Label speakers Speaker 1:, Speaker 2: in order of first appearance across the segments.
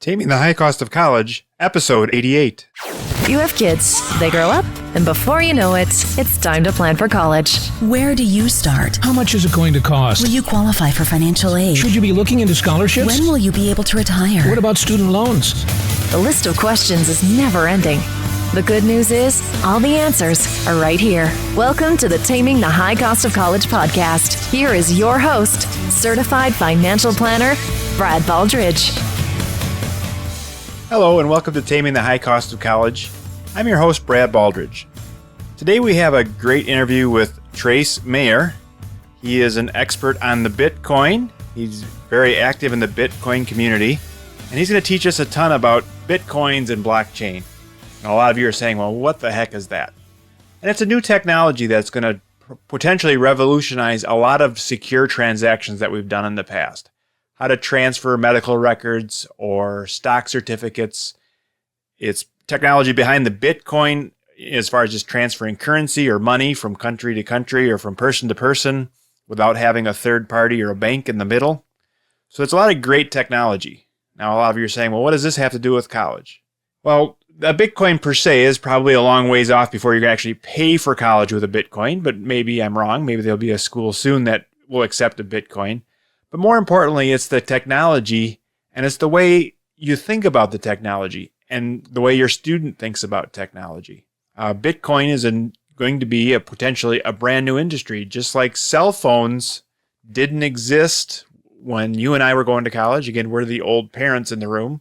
Speaker 1: Taming the High Cost of College, Ep088.
Speaker 2: You have kids, they grow up, and before you know it, it's time to plan for college.
Speaker 3: Where do you start?
Speaker 4: How much is it going to cost?
Speaker 3: Will you qualify for financial aid?
Speaker 4: Should you be looking into scholarships?
Speaker 3: When will you be able to retire?
Speaker 4: What about student loans?
Speaker 2: The list of questions is never ending. The good news is, all the answers are right here. Welcome to the Taming the High Cost of College podcast. Here is your host, certified financial planner, Brad Baldridge.
Speaker 1: Hello and welcome to Taming the High Cost of College. I'm your host, Brad Baldridge. Today we have a great interview with Trace Mayer. He is an expert on the Bitcoin. He's very active in the Bitcoin community, and he's going to teach us a ton about Bitcoins and blockchain. And a lot of you are saying, well, what the heck is that? And it's a new technology that's going to potentially revolutionize a lot of secure transactions that we've done in the past. How to transfer medical records or stock certificates. It's technology behind the Bitcoin as far as just transferring currency or money from country to country or from person to person without having a third party or a bank in the middle. So it's a lot of great technology. Now, a lot of you are saying, well, what does this have to do with college? Well, a Bitcoin per se is probably a long ways off before you're going to actually pay for college with a Bitcoin, but maybe I'm wrong. Maybe there'll be a school soon that will accept a Bitcoin. But more importantly, it's the technology, and it's the way you think about the technology and the way your student thinks about technology. Bitcoin is going to be potentially a brand new industry, just like cell phones didn't exist when you and I were going to college. Again, we're the old parents in the room.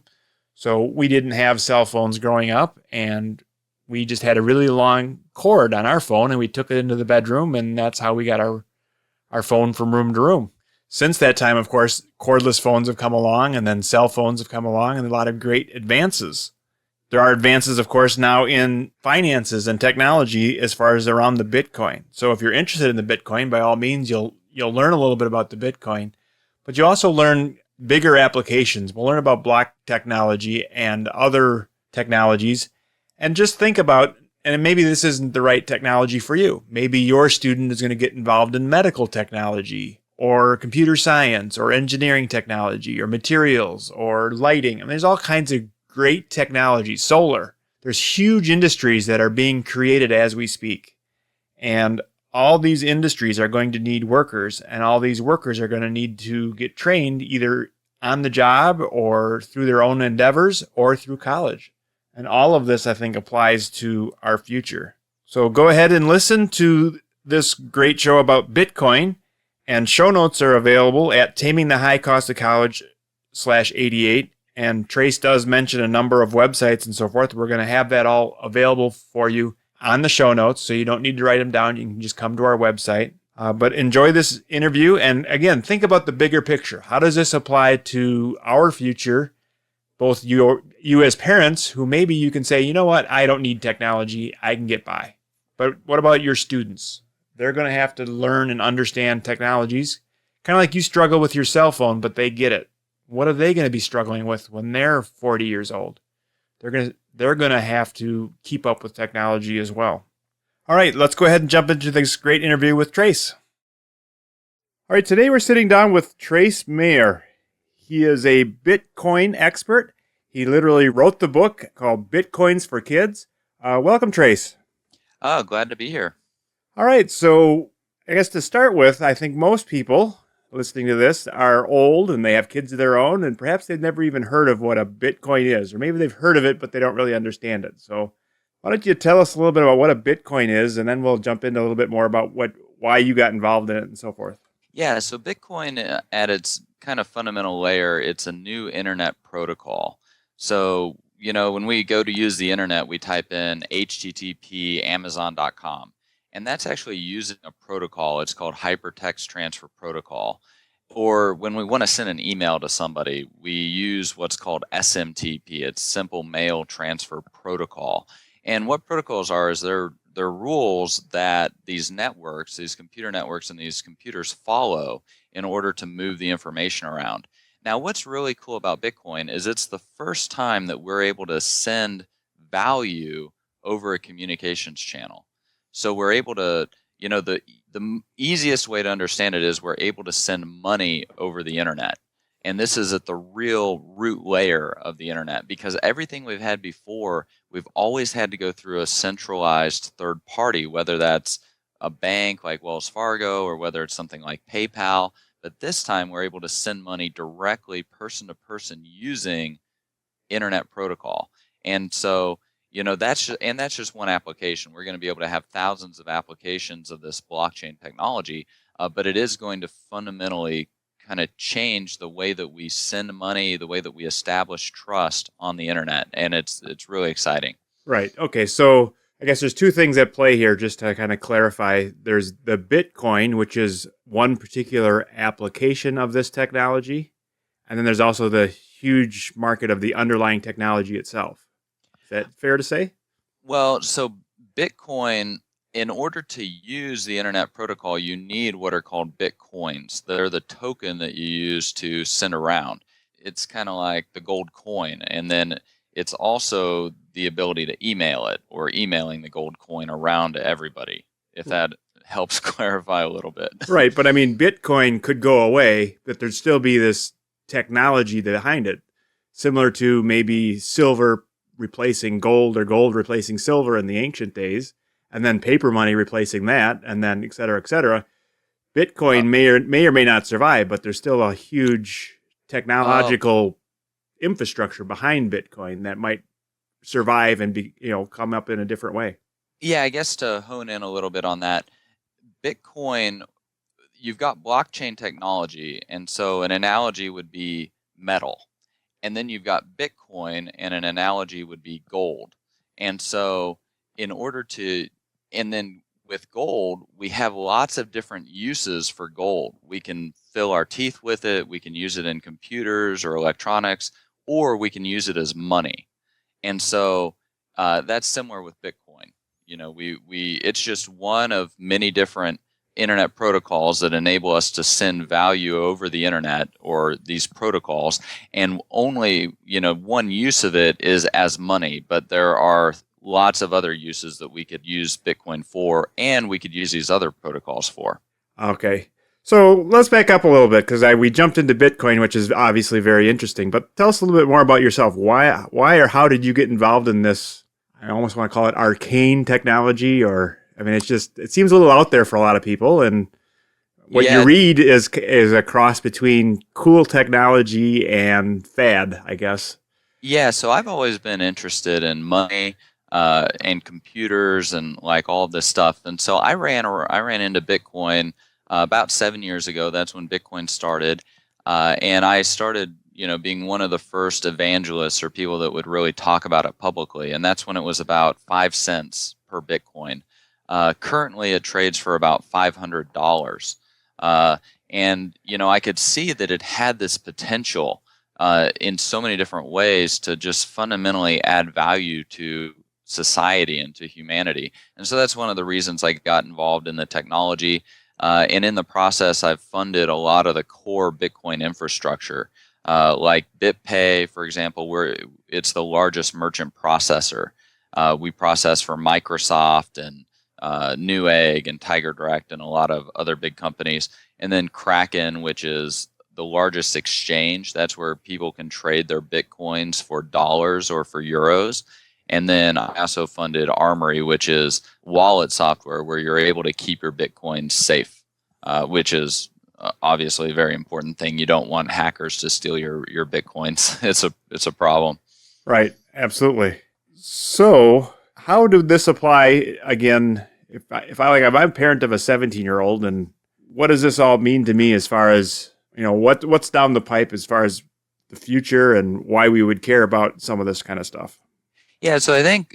Speaker 1: So we didn't have cell phones growing up, and we just had a really long cord on our phone, and we took it into the bedroom, and that's how we got our phone from room to room. Since that time, of course, cordless phones have come along, and then cell phones have come along, and a lot of great advances. There are advances, of course, now in finances and technology as far as around the Bitcoin. So if you're interested in the Bitcoin, by all means, you'll learn a little bit about the Bitcoin, but you also learn bigger applications. We'll learn about block technology and other technologies, and just think about, and maybe this isn't the right technology for you. Maybe your student is going to get involved in medical technology, or computer science, or engineering technology, or materials, or lighting. I mean, there's all kinds of great technology. Solar. There's huge industries that are being created as we speak. And all these industries are going to need workers, and all these workers are going to need to get trained either on the job or through their own endeavors or through college. And all of this, I think, applies to our future. So go ahead and listen to this great show about Bitcoin. And show notes are available at tamingthehighcostofcollege/88. And Trace does mention a number of websites and so forth. We're going to have that all available for you on the show notes, so you don't need to write them down. You can just come to our website. But enjoy this interview. And again, think about the bigger picture. How does this apply to our future? Both you as parents, who maybe you can say, you know what, I don't need technology. I can get by. But what about your students? They're going to have to learn and understand technologies, kind of like you struggle with your cell phone, but they get it. What are they going to be struggling with when they're 40 years old? They're going to have to keep up with technology as well. All right, let's go ahead and jump into this great interview with Trace. All right, today we're sitting down with Trace Mayer. He is a Bitcoin expert. He literally wrote the book called Bitcoins for Kids. Welcome, Trace.
Speaker 5: Oh, glad to be here.
Speaker 1: All right, so I guess to start with, I think most people listening to this are old and they have kids of their own, and perhaps they've never even heard of what a Bitcoin is, or maybe they've heard of it, but they don't really understand it. So why don't you tell us a little bit about what a Bitcoin is, and then we'll jump into a little bit more about why you got involved in it and so forth.
Speaker 5: Yeah, so Bitcoin at its kind of fundamental layer, it's a new internet protocol. So, when we go to use the internet, we type in HTTP Amazon.com. And that's actually using a protocol. It's called Hypertext Transfer Protocol. Or when we want to send an email to somebody, we use what's called SMTP. It's Simple Mail Transfer Protocol. And what protocols are is they're rules that these networks, these computer networks and these computers follow in order to move the information around. Now, what's really cool about Bitcoin is it's the first time that we're able to send value over a communications channel. So we're able to, the easiest way to understand it is we're able to send money over the internet. And this is at the real root layer of the internet, because everything we've had before, we've always had to go through a centralized third party, whether that's a bank like Wells Fargo or whether it's something like PayPal. But this time we're able to send money directly person to person using internet protocol. And so, that's just one application. We're going to be able to have thousands of applications of this blockchain technology, but it is going to fundamentally kind of change the way that we send money, the way that we establish trust on the internet, and it's really exciting.
Speaker 1: Right. Okay. So I guess there's two things at play here, just to kind of clarify. There's the Bitcoin, which is one particular application of this technology, and then there's also the huge market of the underlying technology itself. Is that fair to say?
Speaker 5: Well, so Bitcoin, in order to use the internet protocol, you need what are called Bitcoins. They're the token that you use to send around. It's kind of like the gold coin. And then it's also the ability to email it, or emailing the gold coin around to everybody, if that helps clarify a little bit.
Speaker 1: Right. But I mean, Bitcoin could go away, but there'd still be this technology behind it, similar to maybe silver replacing gold or gold replacing silver in the ancient days, and then paper money replacing that, and then et cetera, et cetera. Bitcoin may or may not survive, but there's still a huge technological infrastructure behind Bitcoin that might survive and be, come up in a different way.
Speaker 5: Yeah, I guess to hone in a little bit on that, Bitcoin, you've got blockchain technology, and so an analogy would be metal. And then you've got Bitcoin, and an analogy would be gold. And so and then with gold, we have lots of different uses for gold. We can fill our teeth with it, we can use it in computers or electronics, or we can use it as money. And so that's similar with Bitcoin. It's just one of many different internet protocols that enable us to send value over the internet, or these protocols, and only one use of it is as money, but there are lots of other uses that we could use Bitcoin for, and we could use these other protocols for.
Speaker 1: Okay, so let's back up a little bit, because we jumped into Bitcoin, which is obviously very interesting, but tell us a little bit more about yourself. Why or how did you get involved in this? I almost want to call it arcane technology, or it seems a little out there for a lot of people, and what you read is a cross between cool technology and fad, I guess.
Speaker 5: Yeah, so I've always been interested in money and computers and like all of this stuff, and so I ran into Bitcoin about 7 years ago. That's when Bitcoin started, and I started being one of the first evangelists, or people that would really talk about it publicly, and that's when it was about 5 cents per Bitcoin. Currently, it trades for about $500. And, I could see that it had this potential in so many different ways to just fundamentally add value to society and to humanity. And so that's one of the reasons I got involved in the technology. And in the process, I've funded a lot of the core Bitcoin infrastructure, like BitPay, for example, where it's the largest merchant processor. We process for Microsoft and Newegg and Tiger Direct and a lot of other big companies. And then Kraken, which is the largest exchange. That's where people can trade their Bitcoins for dollars or for euros. And then I also funded Armory, which is wallet software where you're able to keep your Bitcoins safe, which is obviously a very important thing. You don't want hackers to steal your Bitcoins. It's a problem.
Speaker 1: Right. Absolutely. So how did this apply again? If I'm a parent of a 17-year-old, and what does this all mean to me as far as, what's down the pipe as far as the future and why we would care about some of this kind of stuff?
Speaker 5: Yeah, so I think,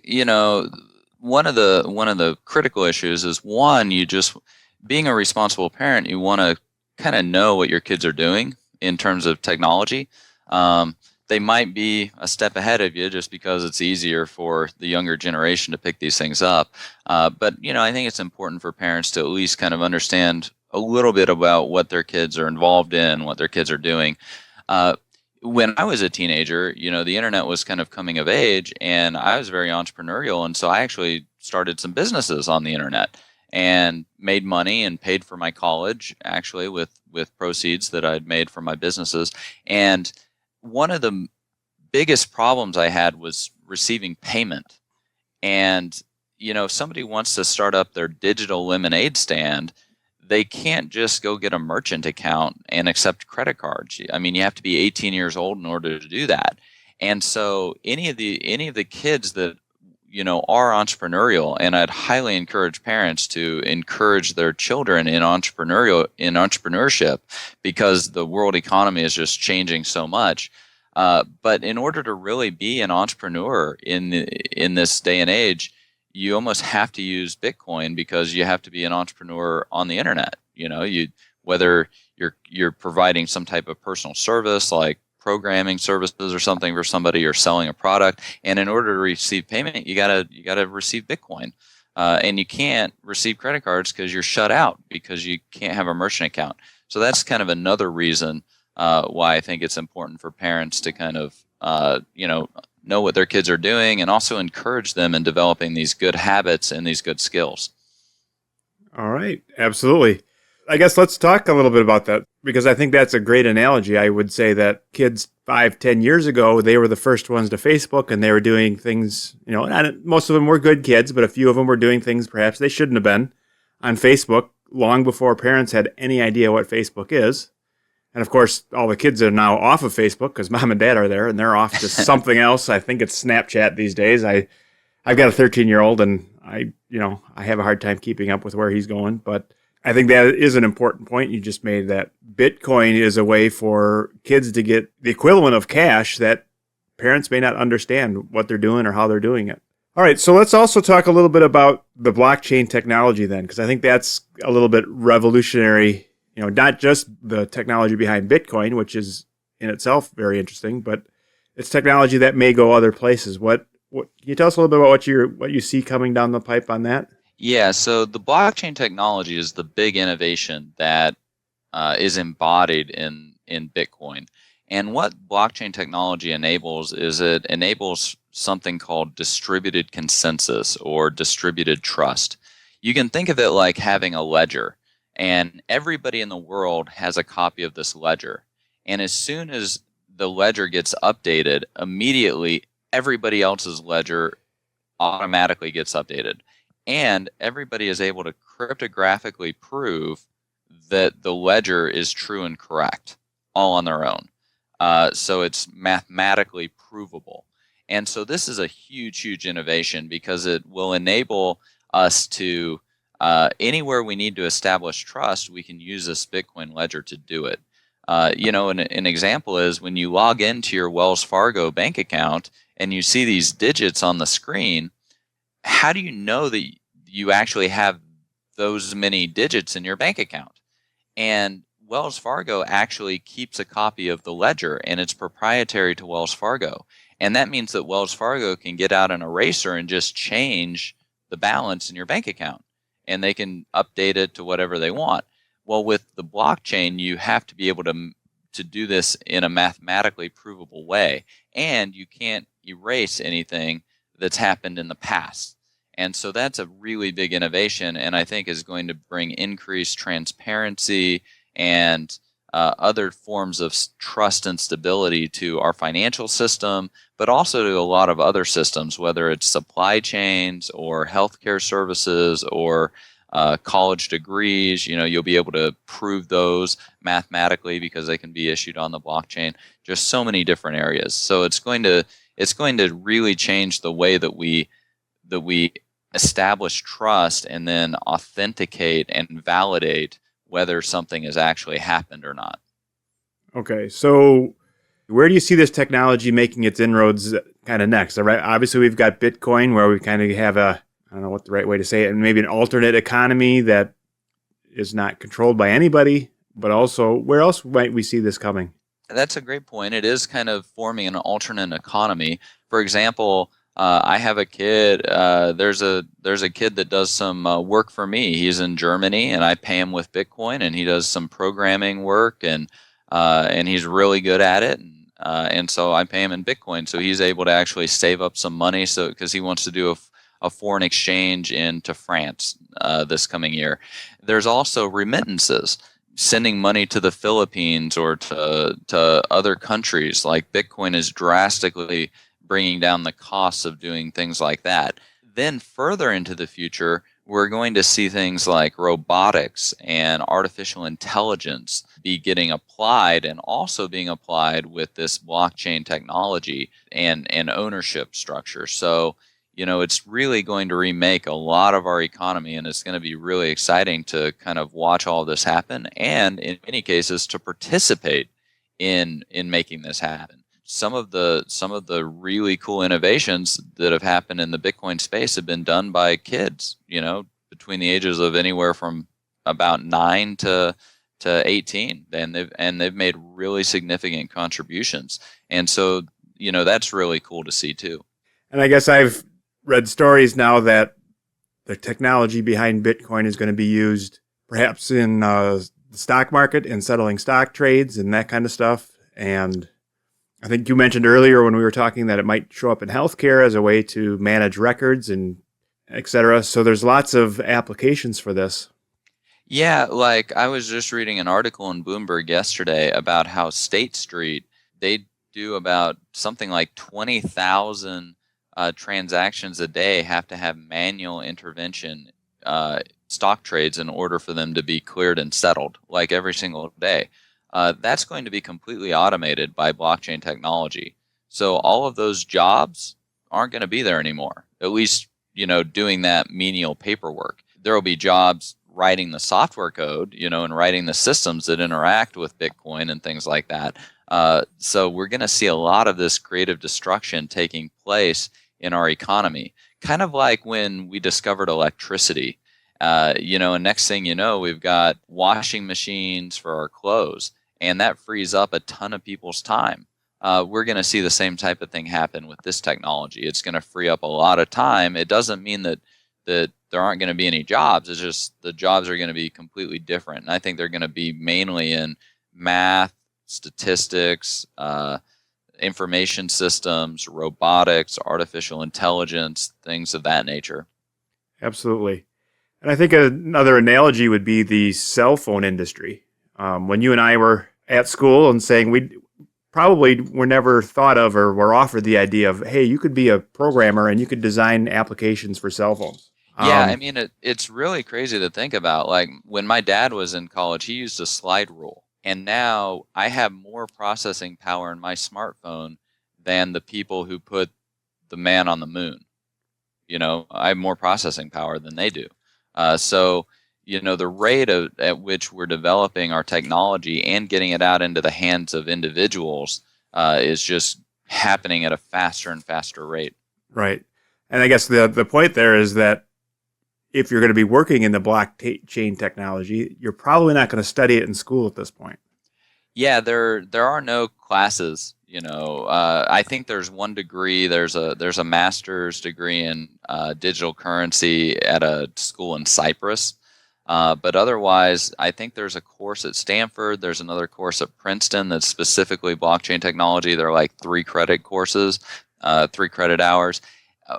Speaker 5: one of the critical issues is, one, you just being a responsible parent, you want to kind of know what your kids are doing in terms of technology. They might be a step ahead of you just because it's easier for the younger generation to pick these things up. But, I think it's important for parents to at least kind of understand a little bit about what their kids are involved in, what their kids are doing. When I was a teenager, the internet was kind of coming of age, and I was very entrepreneurial. And so I actually started some businesses on the internet. and made money and paid for my college, actually, with proceeds that I'd made from my businesses. And one of the biggest problems I had was receiving payment. And, if somebody wants to start up their digital lemonade stand, they can't just go get a merchant account and accept credit cards. I mean, you have to be 18 years old in order to do that. And so any of the kids that are entrepreneurial, and I'd highly encourage parents to encourage their children in entrepreneurship, because the world economy is just changing so much. But in order to really be an entrepreneur in this day and age, you almost have to use Bitcoin, because you have to be an entrepreneur on the internet. Whether you're providing some type of personal service like programming services or something for somebody, or selling a product, and in order to receive payment, you gotta receive Bitcoin, and you can't receive credit cards because you're shut out, because you can't have a merchant account. So that's kind of another reason why I think it's important for parents to kind of know what their kids are doing, and also encourage them in developing these good habits and these good skills.
Speaker 1: All right, absolutely. I guess let's talk a little bit about that, because I think that's a great analogy. I would say that kids 5-10 years ago, they were the first ones to Facebook, and they were doing things, and most of them were good kids, but a few of them were doing things perhaps they shouldn't have been on Facebook long before parents had any idea what Facebook is. And of course, all the kids are now off of Facebook because mom and dad are there, and they're off to something else. I think it's Snapchat these days. I've got a 13-year-old, and I have a hard time keeping up with where he's going, but I think that is an important point you just made, that Bitcoin is a way for kids to get the equivalent of cash that parents may not understand what they're doing or how they're doing it. All right, so let's also talk a little bit about the blockchain technology then, because I think that's a little bit revolutionary, not just the technology behind Bitcoin, which is in itself very interesting, but it's technology that may go other places. What can you tell us a little bit about what you see coming down the pipe on that?
Speaker 5: Yeah, so the blockchain technology is the big innovation that is embodied in Bitcoin. And what blockchain technology enables is it enables something called distributed consensus or distributed trust. You can think of it like having a ledger, and everybody in the world has a copy of this ledger. And as soon as the ledger gets updated, immediately everybody else's ledger automatically gets updated. And everybody is able to cryptographically prove that the ledger is true and correct, all on their own. So it's mathematically provable. And so this is a huge, huge innovation, because it will enable us to, anywhere we need to establish trust, we can use this Bitcoin ledger to do it. An example is when you log into your Wells Fargo bank account and you see these digits on the screen, how do you know that you actually have those many digits in your bank account? And Wells Fargo actually keeps a copy of the ledger, and it's proprietary to Wells Fargo. And that means that Wells Fargo can get out an eraser and just change the balance in your bank account, and they can update it to whatever they want. Well, with the blockchain, you have to be able to do this in a mathematically provable way, and you can't erase anything that's happened in the past. And so that's a really big innovation, and I think is going to bring increased transparency and other forms of trust and stability to our financial system, but also to a lot of other systems, whether it's supply chains or healthcare services or college degrees. You'll be able to prove those mathematically because they can be issued on the blockchain. Just so many different areas. So it's going to really change the way that we establish trust and then authenticate and validate whether something has actually happened or not.
Speaker 1: Okay, so where do you see this technology making its inroads kind of next? All right, obviously we've got Bitcoin, where we kind of have I don't know what the right way to say it, and maybe an alternate economy that is not controlled by anybody, but also where else might we see this coming?
Speaker 5: That's a great point. It is kind of forming an alternate economy. For example, I have a kid. There's a kid that does some work for me. He's in Germany, and I pay him with Bitcoin, and he does some programming work, and he's really good at it. And so I pay him in Bitcoin, so he's able to actually save up some money. So because he wants to do a foreign exchange into France this coming year. There's also remittances, sending money to the Philippines or to other countries. Like Bitcoin is drastically bringing down the costs of doing things like that. Then further into the future, we're going to see things like robotics and artificial intelligence be getting applied and also being applied with this blockchain technology and ownership structure. So, it's really going to remake a lot of our economy, and it's going to be really exciting to kind of watch all this happen and in many cases to participate in making this happen. Some of the really cool innovations that have happened in the Bitcoin space have been done by kids, between the ages of anywhere from about 9 to 18, and they've made really significant contributions. And so, that's really cool to see too.
Speaker 1: And I guess I've read stories now that the technology behind Bitcoin is going to be used perhaps in the stock market and settling stock trades and that kind of stuff. And I think you mentioned earlier when we were talking that it might show up in healthcare as a way to manage records and et cetera. So there's lots of applications for this.
Speaker 5: Yeah, like I was just reading an article in Bloomberg yesterday about how State Street, they do about something like 20,000 transactions a day have to have manual intervention stock trades in order for them to be cleared and settled, like every single day. That's going to be completely automated by blockchain technology. So all of those jobs aren't going to be there anymore, at least, doing that menial paperwork. There will be jobs writing the software code, and writing the systems that interact with Bitcoin and things like that. So we're going to see a lot of this creative destruction taking place in our economy, kind of like when we discovered electricity. And next thing you know, we've got washing machines for our clothes, and that frees up a ton of people's time. We're going to see the same type of thing happen with this technology. It's going to free up a lot of time. It doesn't mean that there aren't going to be any jobs. It's just the jobs are going to be completely different. And I think they're going to be mainly in math, statistics, information systems, robotics, artificial intelligence, things of that nature.
Speaker 1: Absolutely. And I think another analogy would be the cell phone industry. When you and I were at school and saying we probably were never thought of or were offered the idea of, hey, you could be a programmer and you could design applications for cell phones.
Speaker 5: Yeah, I mean, it's really crazy to think about. Like when my dad was in college, he used a slide rule. And now I have more processing power in my smartphone than the people who put the man on the moon. I have more processing power than they do. So the rate at which we're developing our technology and getting it out into the hands of individuals is just happening at a faster and faster rate.
Speaker 1: Right. And I guess the point there is that if you're going to be working in the blockchain technology, you're probably not going to study it in school at this point.
Speaker 5: Yeah, there are no classes. I think there's one degree. There's a master's degree in digital currency at a school in Cyprus. But otherwise, I think there's a course at Stanford. There's another course at Princeton that's specifically blockchain technology. They're like 3 credit courses, 3 credit hours.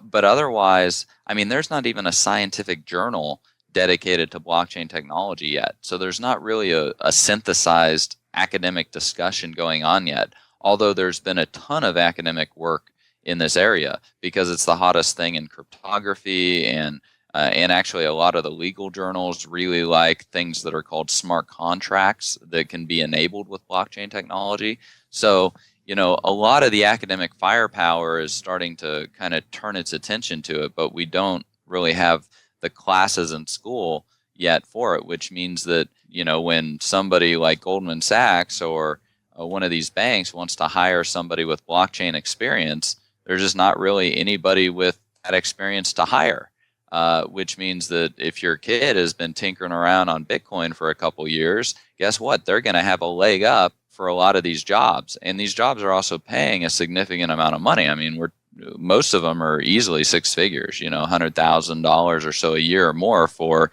Speaker 5: But otherwise, I mean, there's not even a scientific journal dedicated to blockchain technology yet. So there's not really a synthesized academic discussion going on yet, although there's been a ton of academic work in this area because it's the hottest thing in cryptography, and actually a lot of the legal journals really like things that are called smart contracts that can be enabled with blockchain technology. So a lot of the academic firepower is starting to kind of turn its attention to it, but we don't really have the classes in school yet for it, which means that, when somebody like Goldman Sachs or one of these banks wants to hire somebody with blockchain experience, there's just not really anybody with that experience to hire, which means that if your kid has been tinkering around on Bitcoin for a couple years, guess what? They're going to have a leg up for a lot of these jobs. And these jobs are also paying a significant amount of money. I mean, most of them are easily 6 figures, $100,000 or so a year or more for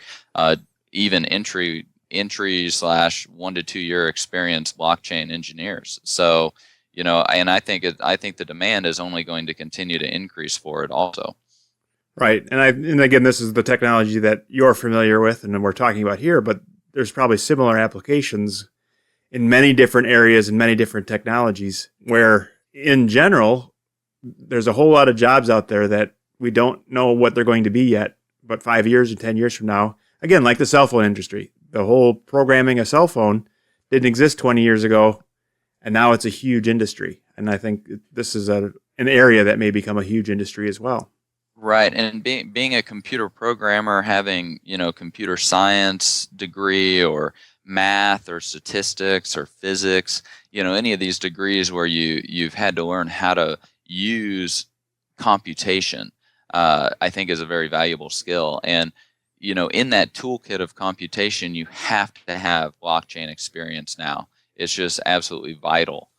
Speaker 5: even entry / 1 to 2 year experienced blockchain engineers. So, and I think the demand is only going to continue to increase for it also.
Speaker 1: Right. And again, this is the technology that you're familiar with and we're talking about here, but there's probably similar applications in many different areas and many different technologies where in general, there's a whole lot of jobs out there that we don't know what they're going to be yet, but 5 years or 10 years from now, again, like the cell phone industry, the whole programming a cell phone didn't exist 20 years ago, and now it's a huge industry. And I think this is an area that may become a huge industry as well.
Speaker 5: Right, and being a computer programmer, having computer science degree or math or statistics or physics, any of these degrees where you've had to learn how to use computation, I think is a very valuable skill. And in that toolkit of computation, you have to have blockchain experience now. It's just absolutely vital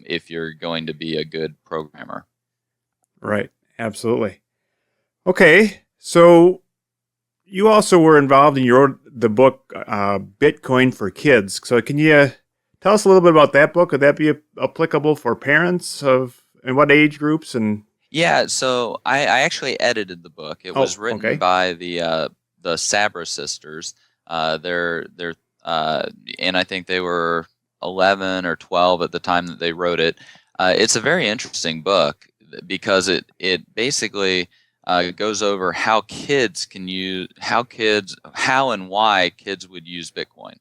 Speaker 5: if you're going to be a good programmer.
Speaker 1: Right, absolutely. Okay, so you also were involved in the book Bitcoin for Kids. So can you tell us a little bit about that book? Could that be applicable for parents and what age groups? And
Speaker 5: yeah, so I actually edited the book. It was written by the Sabra sisters. They're and I think they were 11 or 12 at the time that they wrote it. It's a very interesting book because it basically goes over how and why kids would use Bitcoin.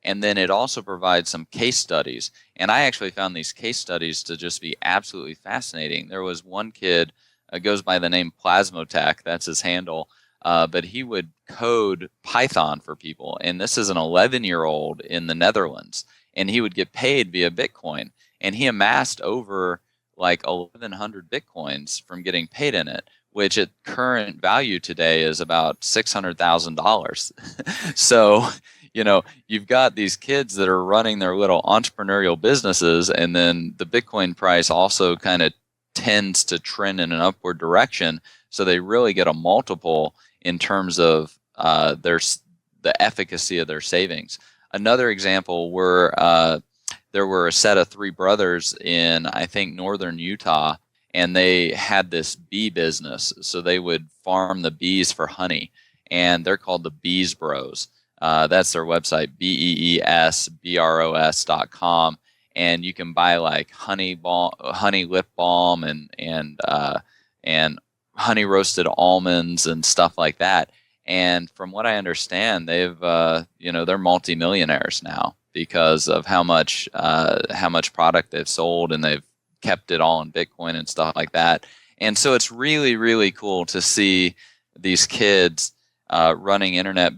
Speaker 5: And then it also provides some case studies. And I actually found these case studies to just be absolutely fascinating. There was one kid, goes by the name Plasmotech, that's his handle, but he would code Python for people. And this is an 11-year-old in the Netherlands. And he would get paid via Bitcoin. And he amassed over like 1,100 Bitcoins from getting paid in it, which at current value today is about $600,000. So, you've got these kids that are running their little entrepreneurial businesses, and then the Bitcoin price also kind of tends to trend in an upward direction. So they really get a multiple in terms of the efficacy of their savings. Another example were there were a set of three brothers in, I think, northern Utah, and they had this bee business. So they would farm the bees for honey, and they're called the Bees Bros. That's their website, BEESBROS.com, and you can buy like honey lip balm, and honey roasted almonds and stuff like that. And from what I understand, they've they're multimillionaires now because of how much product they've sold, and they've kept it all in Bitcoin and stuff like that. And so it's really, really cool to see these kids running internet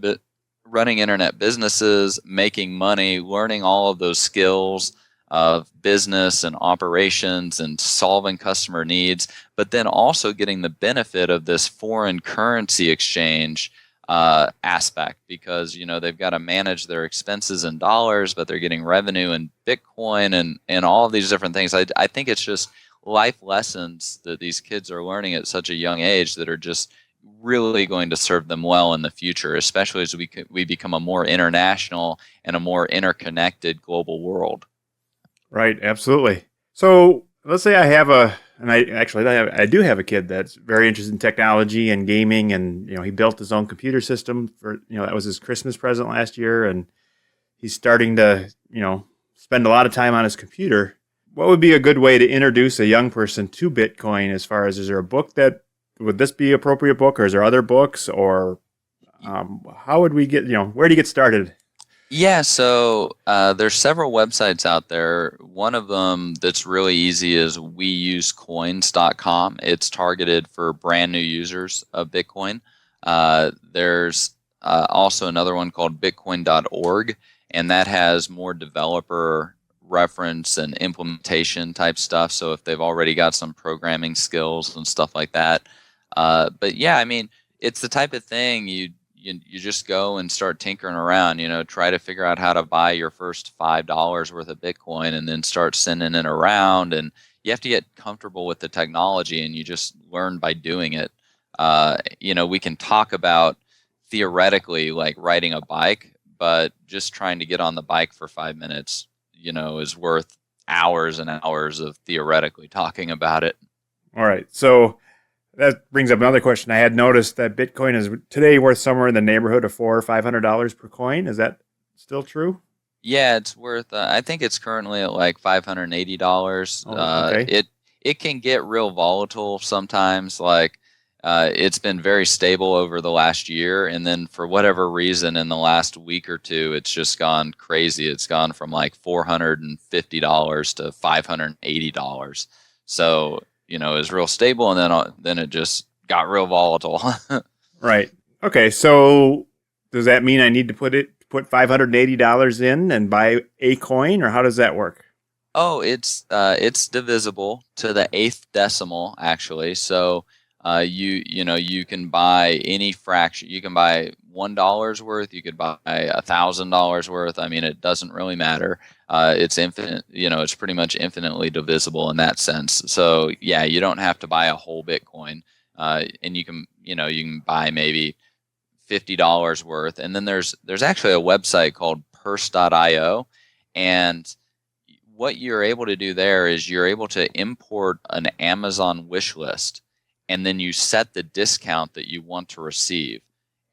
Speaker 5: businesses, making money, learning all of those skills of business and operations and solving customer needs, but then also getting the benefit of this foreign currency exchange aspect, because they've got to manage their expenses in dollars, but they're getting revenue in Bitcoin and all of these different things. I think it's just life lessons that these kids are learning at such a young age that are just really going to serve them well in the future, especially as we become a more international and a more interconnected global world.
Speaker 1: Right, absolutely. So let's say I do have a kid that's very interested in technology and gaming, and he built his own computer system for that was his Christmas present last year, and he's starting to spend a lot of time on his computer. What would be a good way to introduce a young person to Bitcoin? As far as, is there a book would this be an appropriate book, or is there other books, or how would we get where do you get started?
Speaker 5: Yeah, so there's several websites out there. One of them that's really easy is weusecoins.com. It's targeted for brand new users of Bitcoin. There's also another one called bitcoin.org, and that has more developer reference and implementation type stuff. So if they've already got some programming skills and stuff like that. But yeah, I mean, it's the type of thing you just go and start tinkering around, try to figure out how to buy your first $5 worth of Bitcoin and then start sending it around. And you have to get comfortable with the technology, and you just learn by doing it. We can talk about theoretically like riding a bike, but just trying to get on the bike for 5 minutes, is worth hours and hours of theoretically talking about it.
Speaker 1: All right. So That brings up another question. I had noticed that Bitcoin is today worth somewhere in the neighborhood of $400 or $500 per coin. Is that still true?
Speaker 5: Yeah, it's worth. I think it's currently at like $580.
Speaker 1: Oh, okay.
Speaker 5: It can get real volatile sometimes. Like it's been very stable over the last year, and then for whatever reason, in the last week or two, it's just gone crazy. It's gone from like $450 to $580. So it's real stable, and then it just got real volatile.
Speaker 1: Right. Okay. So does that mean I need to put $580 in and buy a coin, or how does that work?
Speaker 5: Oh, it's divisible to the eighth decimal actually. So you can buy any fraction. You can buy $1 worth. You could buy $1,000 worth. I mean, it doesn't really matter. It's infinite. It's pretty much infinitely divisible in that sense. So yeah, you don't have to buy a whole Bitcoin, and you can buy maybe $50 worth. And then there's actually a website called purse.io, and what you're able to do there is you're able to import an Amazon wish list, and then you set the discount that you want to receive.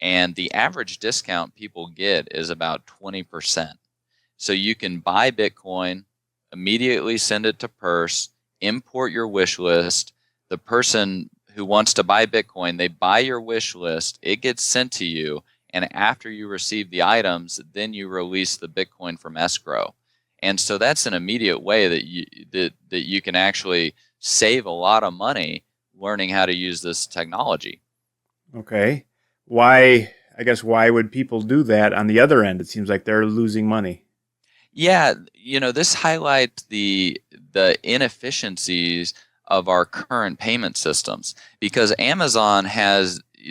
Speaker 5: And the average discount people get is about 20%. So you can buy Bitcoin, immediately send it to Purse, import your wish list. The person who wants to buy Bitcoin, they buy your wish list, it gets sent to you, and after you receive the items, then you release the Bitcoin from escrow. And so that's an immediate way that you can actually save a lot of money learning how to use this technology.
Speaker 1: Okay. I guess why would people do that on the other end? It seems like they're losing money.
Speaker 5: Yeah, this highlights the inefficiencies of our current payment systems, because Amazon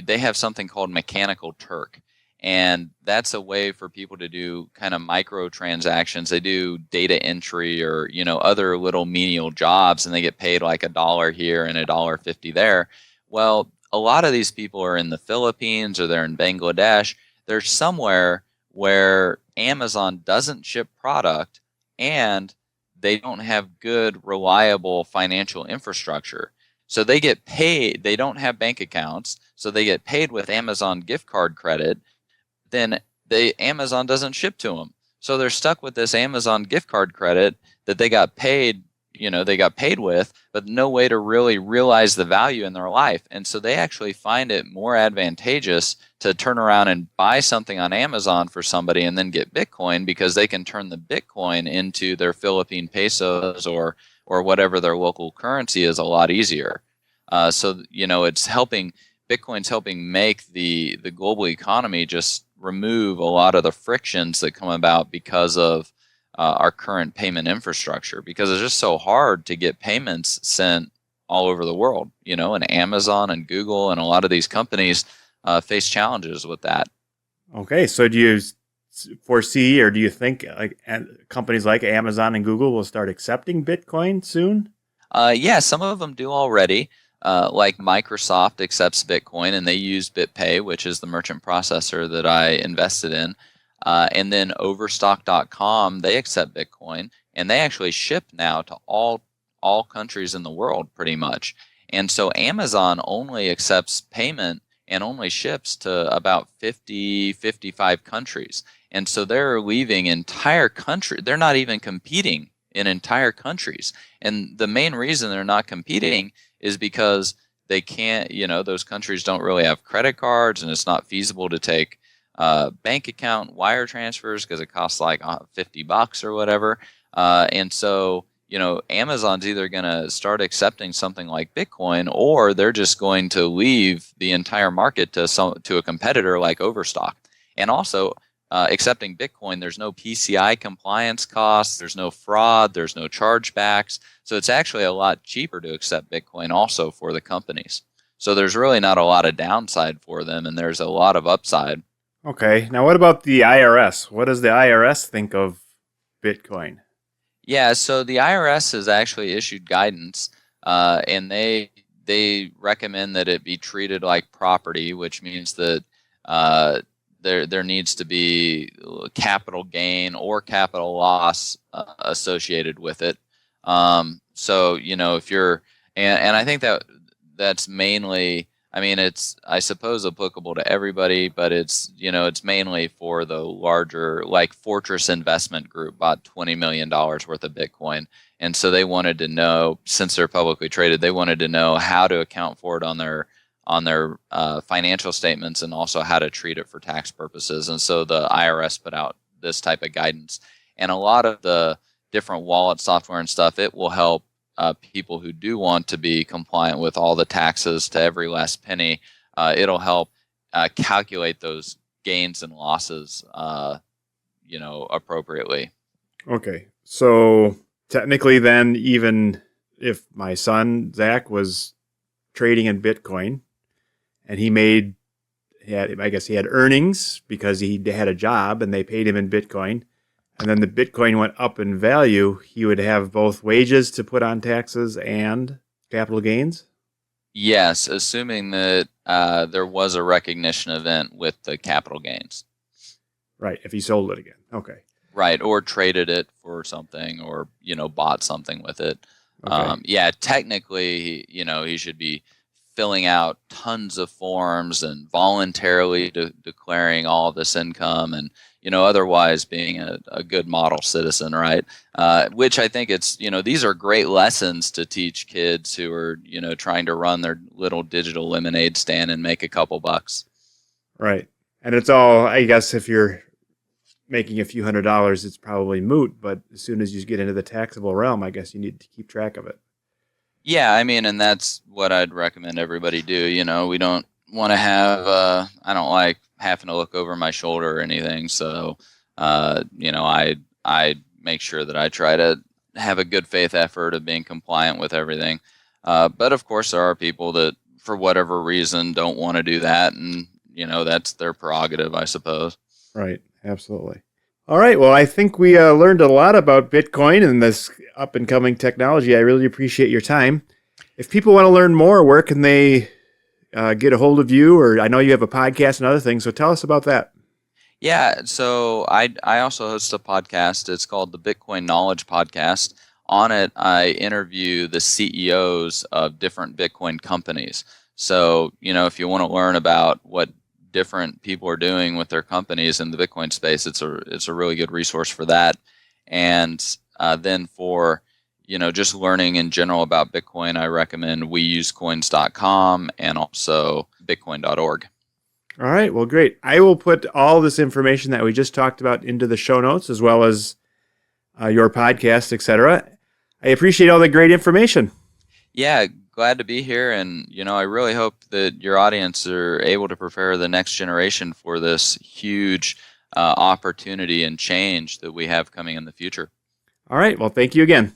Speaker 5: they have something called Mechanical Turk, and that's a way for people to do kind of micro transactions. They do data entry or other little menial jobs, and they get paid like $1 here and $1.50 there. Well, a lot of these people are in the Philippines or they're in Bangladesh. They're somewhere where Amazon doesn't ship product, and they don't have good, reliable financial infrastructure. So they get paid, they don't have bank accounts, so they get paid with Amazon gift card credit. Then Amazon doesn't ship to them. So they're stuck with this Amazon gift card credit that they got paid with, but no way to really realize the value in their life. And so they actually find it more advantageous to turn around and buy something on Amazon for somebody and then get Bitcoin, because they can turn the Bitcoin into their Philippine pesos or whatever their local currency is a lot easier. So Bitcoin's helping make the global economy just remove a lot of the frictions that come about because of our current payment infrastructure, because it's just so hard to get payments sent all over the world. And Amazon and Google and a lot of these companies face challenges with that.
Speaker 1: Okay, so do you foresee, or do you think companies like Amazon and Google will start accepting Bitcoin soon?
Speaker 5: Yeah, some of them do already. Like Microsoft accepts Bitcoin, and they use BitPay, which is the merchant processor that I invested in. And then Overstock.com, they accept Bitcoin, and they actually ship now to all countries in the world pretty much. And so Amazon only accepts payment and only ships to about 55 countries. And so they're leaving entire country. They're not even competing in entire countries. And the main reason they're not competing is because they can't, those countries don't really have credit cards, and it's not feasible to take bank account wire transfers because it costs like $50 or whatever. And so, Amazon's either going to start accepting something like Bitcoin, or they're just going to leave the entire market to a competitor like Overstock. And also, accepting Bitcoin, there's no PCI compliance costs, there's no fraud, there's no chargebacks. So it's actually a lot cheaper to accept Bitcoin also for the companies. So there's really not a lot of downside for them, and there's a lot of upside.
Speaker 1: Okay. Now, what about the IRS? What does the IRS think of Bitcoin?
Speaker 5: Yeah, so the IRS has actually issued guidance, and they recommend that it be treated like property, which means that there needs to be capital gain or capital loss associated with it. So if you're, and I think that's mainly, I mean, it's, I suppose, applicable to everybody, but it's, it's mainly for the larger, like Fortress Investment Group bought $20 million worth of Bitcoin. And so they wanted to know, since they're publicly traded, they wanted to know how to account for it on their financial statements, and also how to treat it for tax purposes. And so the IRS put out this type of guidance. And a lot of the different wallet software and stuff, it will help people who do want to be compliant with all the taxes to every last penny. It'll help calculate those gains and losses, appropriately.
Speaker 1: Okay. So technically then, even if my son, Zach, was trading in Bitcoin and he had earnings because he had a job and they paid him in Bitcoin, and then the Bitcoin went up in value, he would have both wages to put on taxes and capital gains?
Speaker 5: Yes, assuming that there was a recognition event with the capital gains.
Speaker 1: Right, if he sold it again. Okay.
Speaker 5: Right, or traded it for something, or bought something with it.
Speaker 1: Okay.
Speaker 5: Technically, he should be filling out tons of forms and voluntarily declaring all this income, and otherwise being a good model citizen, right? Which I think it's, these are great lessons to teach kids who are, trying to run their little digital lemonade stand and make a couple bucks.
Speaker 1: Right. And it's all, I guess, if you're making a few $100s, it's probably moot, but as soon as you get into the taxable realm, I guess you need to keep track of it.
Speaker 5: Yeah, I mean, and that's what I'd recommend everybody do. We don't want to have, I don't like having to look over my shoulder or anything. So, I make sure that I try to have a good faith effort of being compliant with everything. But of course, there are people that, for whatever reason, don't want to do that. And, that's their prerogative, I suppose.
Speaker 1: Right. Absolutely. All right. Well, I think we learned a lot about Bitcoin and this up-and-coming technology. I really appreciate your time. If people want to learn more, where can they get a hold of you? Or I know you have a podcast and other things, so tell us about that.
Speaker 5: Yeah, so I also host a podcast. It's called the Bitcoin Knowledge Podcast. On it, I interview the CEOs of different Bitcoin companies. So, if you want to learn about what different people are doing with their companies in the Bitcoin space, it's a really good resource for that. And then for just learning in general about Bitcoin, I recommend weusecoins.com and also bitcoin.org.
Speaker 1: All right. Well, great. I will put all this information that we just talked about into the show notes, as well as your podcast, etc. I appreciate all the great information.
Speaker 5: Yeah, glad to be here. And, I really hope that your audience are able to prepare the next generation for this huge opportunity and change that we have coming in the future.
Speaker 1: All right. Well, thank you again.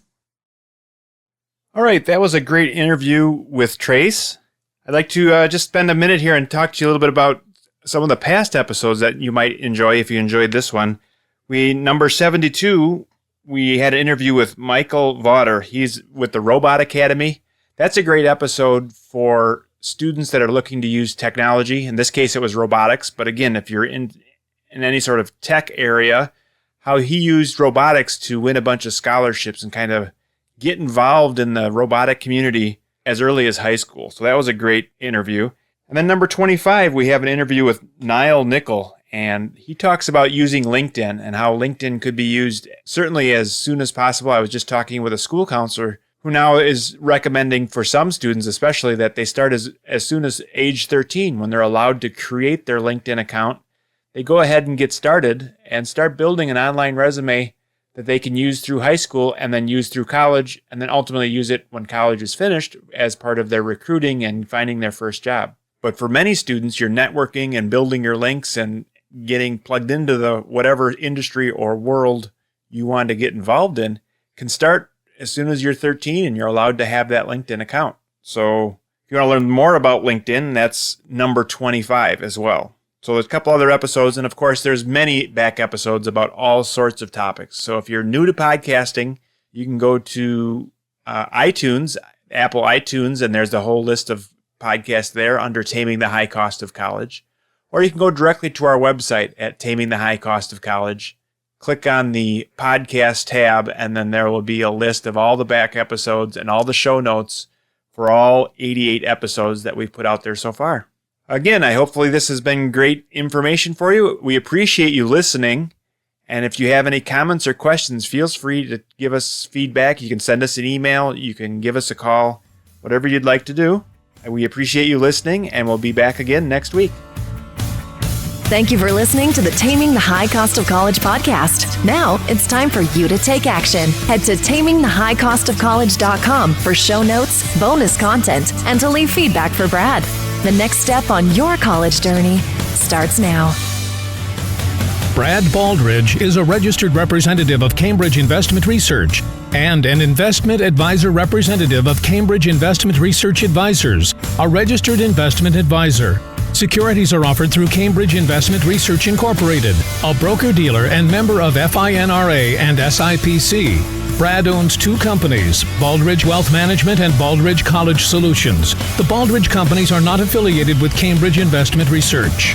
Speaker 1: All right. That was a great interview with Trace. I'd like to just spend a minute here and talk to you a little bit about some of the past episodes that you might enjoy if you enjoyed this one. Number 72, we had an interview with Michael Vauder. He's with the Robot Academy. That's a great episode for students that are looking to use technology. In this case, it was robotics. But again, if you're in any sort of tech area, how he used robotics to win a bunch of scholarships and kind of get involved in the robotic community as early as high school. So that was a great interview. And then number 25, we have an interview with Niall Nickel. And he talks about using LinkedIn and how LinkedIn could be used certainly as soon as possible. I was just talking with a school counselor who now is recommending for some students especially that they start as soon as age 13 when they're allowed to create their LinkedIn account. They go ahead and get started and start building an online resume that they can use through high school and then use through college and then ultimately use it when college is finished as part of their recruiting and finding their first job. But for many students, you're networking and building your links and getting plugged into the whatever industry or world you want to get involved in can start as soon as you're 13 and you're allowed to have that LinkedIn account. So if you want to learn more about LinkedIn, that's number 25 as well. So there's a couple other episodes, and of course there's many back episodes about all sorts of topics. So if you're new to podcasting, you can go to iTunes, Apple iTunes, and there's the whole list of podcasts there under Taming the High Cost of College. Or you can go directly to our website at Taming the High Cost of College. Click on the podcast tab, and then there will be a list of all the back episodes and all the show notes for for all 88 episodes that we've put out there so far. Again, hopefully this has been great information for you. We appreciate you listening. And if you have any comments or questions, feel free to give us feedback. You can send us an email. You can give us a call, whatever you'd like to do. And we appreciate you listening, and we'll be back again next week.
Speaker 2: Thank you for listening to the Taming the High Cost of College podcast. Now it's time for you to take action. Head to tamingthehighcostofcollege.com for show notes, bonus content, and to leave feedback for Brad. The next step on your college journey starts now.
Speaker 4: Brad Baldridge is a registered representative of Cambridge Investment Research and an investment advisor representative of Cambridge Investment Research Advisors, a registered investment advisor. Securities are offered through Cambridge Investment Research Incorporated, a broker-dealer and member of FINRA and SIPC. Brad owns two companies, Baldridge Wealth Management and Baldridge College Solutions. The Baldridge companies are not affiliated with Cambridge Investment Research.